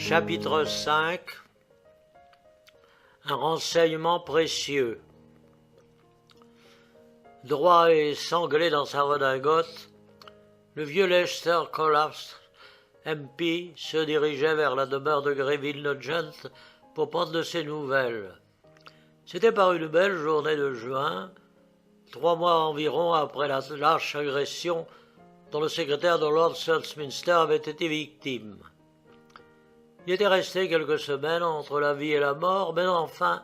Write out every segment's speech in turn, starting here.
Chapitre 5. Un renseignement précieux. Droit et sanglé dans sa redingote, le vieux Lester Collapse, MP, se dirigeait vers la demeure de Greville-Nugent pour prendre de ses nouvelles. C'était par une belle journée de juin, 3 mois environ après la lâche agression dont le secrétaire de Lord Southminster avait été victime. Il était resté quelques semaines entre la vie et la mort, mais enfin,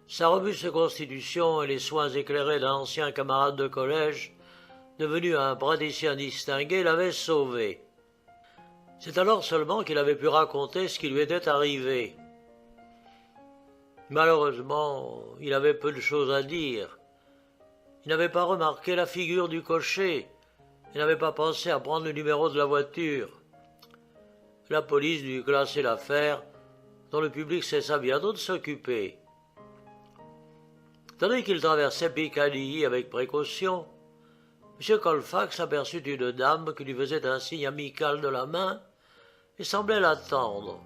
sa robuste constitution et les soins éclairés d'un ancien camarade de collège, devenu un praticien distingué, l'avaient sauvé. C'est alors seulement qu'il avait pu raconter ce qui lui était arrivé. Malheureusement, il avait peu de choses à dire. Il n'avait pas remarqué la figure du cocher, et n'avait pas pensé à prendre le numéro de la voiture. La police dut classer l'affaire, dont le public cessa bientôt de s'occuper. Tandis qu'il traversait Piccadilly avec précaution, M. Colfax aperçut une dame qui lui faisait un signe amical de la main et semblait l'attendre.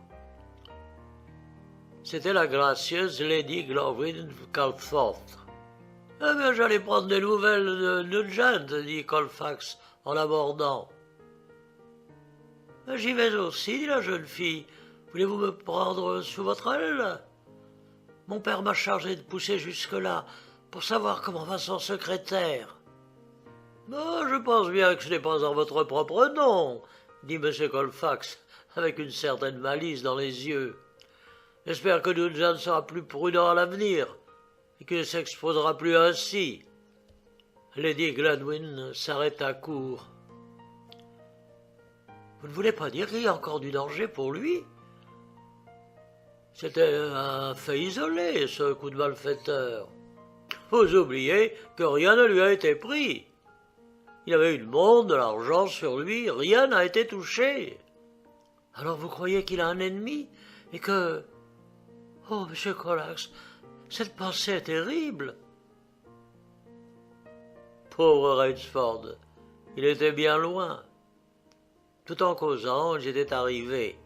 C'était la gracieuse Lady Glowin Calthorpe. « Eh bien, j'allais prendre des nouvelles de Nugent, dit Colfax en l'abordant. « J'y vais aussi, dit la jeune fille. Voulez-vous me prendre sous votre aile? Mon père m'a chargé de pousser jusque-là pour savoir comment va son secrétaire. »« Oh, je pense bien que ce n'est pas en votre propre nom, dit M. Colfax, avec une certaine malice dans les yeux. J'espère que Nugent sera plus prudent à l'avenir et qu'il ne s'exposera plus ainsi. » Lady Gladwin s'arrêta court. « Vous ne voulez pas dire qu'il y a encore du danger pour lui? C'était un fait isolé, ce coup de malfaiteur. Vous oubliez que rien ne lui a été pris. Il avait une montre, de l'argent sur lui, rien n'a été touché. Alors vous croyez qu'il a un ennemi et que... Oh, monsieur Colfax, cette pensée est terrible. » Pauvre Rainsford, il était bien loin. Tout en causant, ils étaient arrivés.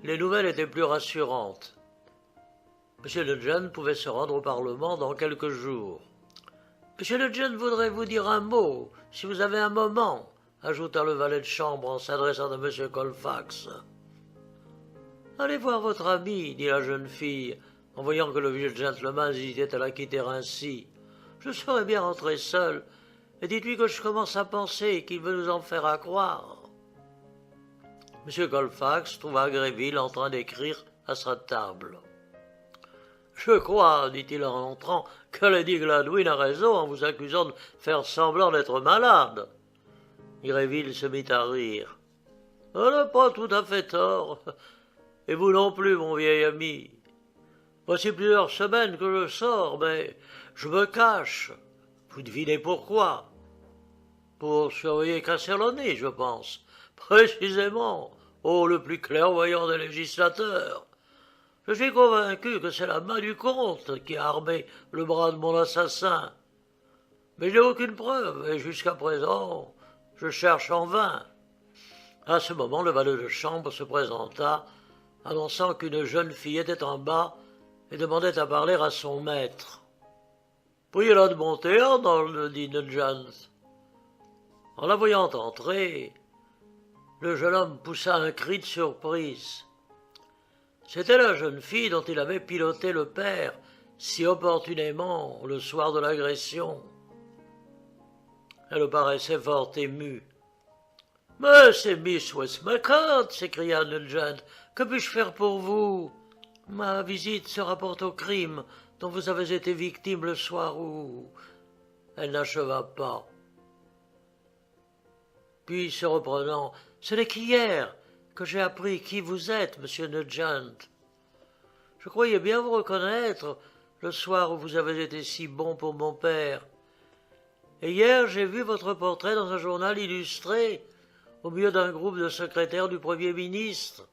Les nouvelles étaient plus rassurantes. M. Nugent pouvait se rendre au Parlement dans quelques jours. « M. Nugent voudrait vous dire un mot, si vous avez un moment, » ajouta le valet de chambre en s'adressant à M. Colfax. « Allez voir votre ami, » dit la jeune fille, en voyant que le vieux gentleman hésitait à la quitter ainsi. « Je serais bien rentré seul, et dites-lui que je commence à penser qu'il veut nous en faire accroire. » M. Colfax trouva Greville en train d'écrire à sa table. « Je crois, dit-il en entrant, que Lady Gladwin a raison en vous accusant de faire semblant d'être malade. » Greville se mit à rire. « Elle n'a pas tout à fait tort, et vous non plus, mon vieil ami. Voici plusieurs semaines que je sors, mais je me cache. Vous devinez pourquoi? Pour surveiller Casserloni, je pense. Précisément, ô le plus clairvoyant des législateurs. Je suis convaincu que c'est la main du comte qui a armé le bras de mon assassin. Mais je n'ai aucune preuve, et jusqu'à présent, je cherche en vain. » À ce moment, le valet de chambre se présenta, annonçant qu'une jeune fille était en bas et demandait à parler à son maître. « Priez-la de monter, Arnold, dit Nugent. » En la voyant entrer, le jeune homme poussa un cri de surprise. C'était la jeune fille dont il avait piloté le père si opportunément le soir de l'agression. Elle paraissait fort émue. « Mais c'est Miss Westmacott !» s'écria Nugent. « Que puis-je faire pour vous? »« Ma visite se rapporte au crime dont vous avez été victime le soir où... » Elle n'acheva pas. Puis, se reprenant, « Ce n'est qu'hier que j'ai appris qui vous êtes, monsieur Nugent. Je croyais bien vous reconnaître le soir où vous avez été si bon pour mon père. Et hier, j'ai vu votre portrait dans un journal illustré, au milieu d'un groupe de secrétaires du Premier ministre.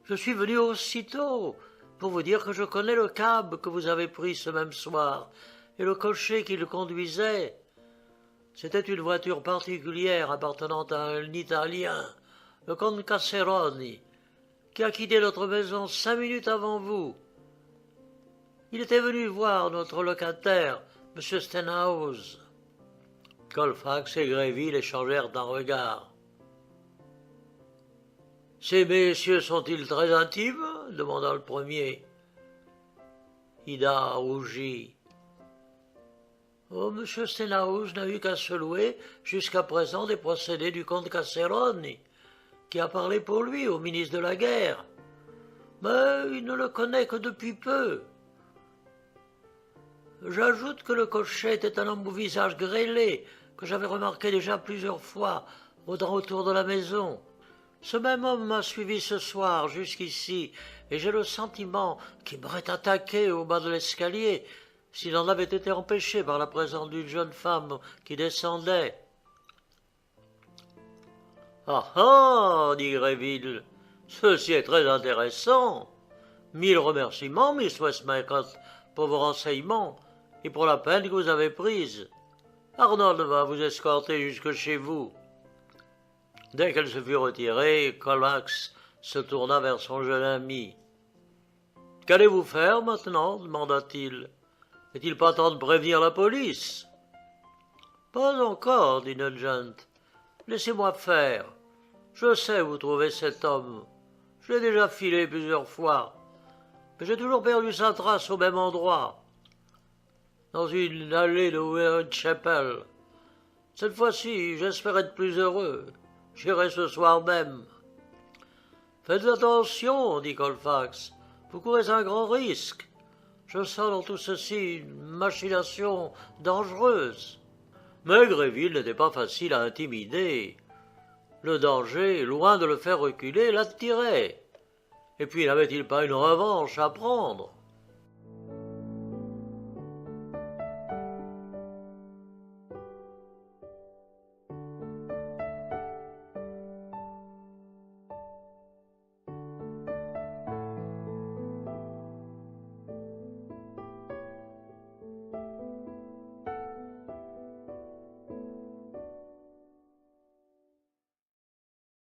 Je suis venu aussitôt pour vous dire que je connais le cab que vous avez pris ce même soir et le cocher qui le conduisait. C'était une voiture particulière appartenant à un Italien, le comte Casseroni, qui a quitté notre maison 5 minutes avant vous. Il était venu voir notre locataire, M. Stenhouse. Colfax et Gréville échangèrent un regard. « Ces messieurs sont-ils très intimes ?» demanda le premier. Ida rougit. « Oh, M. Stenhouse n'a eu qu'à se louer jusqu'à présent des procédés du comte Casseroni, qui a parlé pour lui au ministre de la Guerre. Mais il ne le connaît que depuis peu. J'ajoute que le cocher était un homme au visage grêlé, que j'avais remarqué déjà plusieurs fois rôdant autour de la maison. Ce même homme m'a suivi ce soir jusqu'ici, et j'ai le sentiment qu'il m'aurait attaqué au bas de l'escalier s'il en avait été empêché par la présence d'une jeune femme qui descendait. « Ah ah !» dit Gréville, « ceci est très intéressant. 1000 remerciements, Miss Westmacott, pour vos renseignements et pour la peine que vous avez prise. Arnold va vous escorter jusque chez vous. » Dès qu'elle se fut retirée, Colfax se tourna vers son jeune ami. « Qu'allez-vous faire maintenant ?» demanda-t-il. « N'est-il pas temps de prévenir la police ?»« Pas encore, dit Nugent. Laissez-moi faire. Je sais où trouver cet homme. Je l'ai déjà filé plusieurs fois, mais j'ai toujours perdu sa trace au même endroit, dans une allée de Whitechapel. Cette fois-ci, j'espère être plus heureux. J'irai ce soir même. »« Faites attention, dit Colfax. Vous courez un grand risque. Je sens dans tout ceci une machination dangereuse. » Mais Gréville n'était pas facile à intimider. Le danger, loin de le faire reculer, l'attirait. Et puis n'avait-il pas une revanche à prendre ?